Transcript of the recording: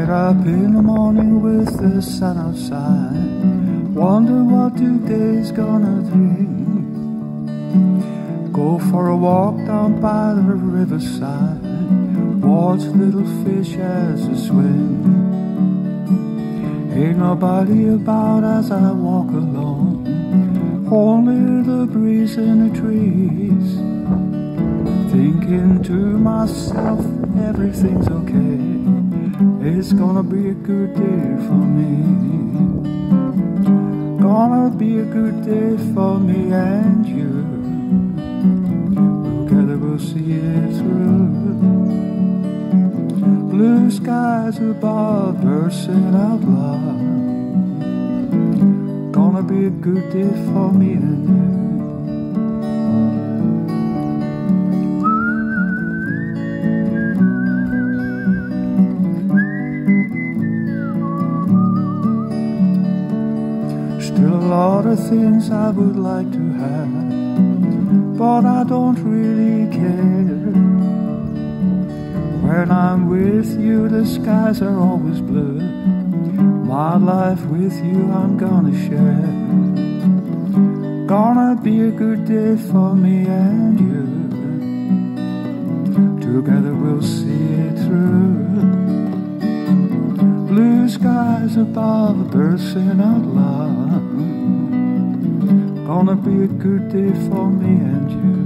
Get up in the morning with the sun outside, wonder what today's gonna bring. Go for a walk down by the riverside, watch little fish as they swim. Ain't nobody about as I walk alone, only the breeze in the trees. Thinking to myself, everything's okay, it's gonna be a good day for me. Gonna be a good day for me and you. Together we'll see it through. Blue skies above, birds singing out loud. Gonna be a good day for me and you. Still a lot of things I would like to have, but I don't really care. When I'm with you, the skies are always blue. My life with you I'm gonna share. Gonna be a good day for me and you. Together we'll see it through. Blue skies above, birds singing out loud. Gonna be a good day for me and you.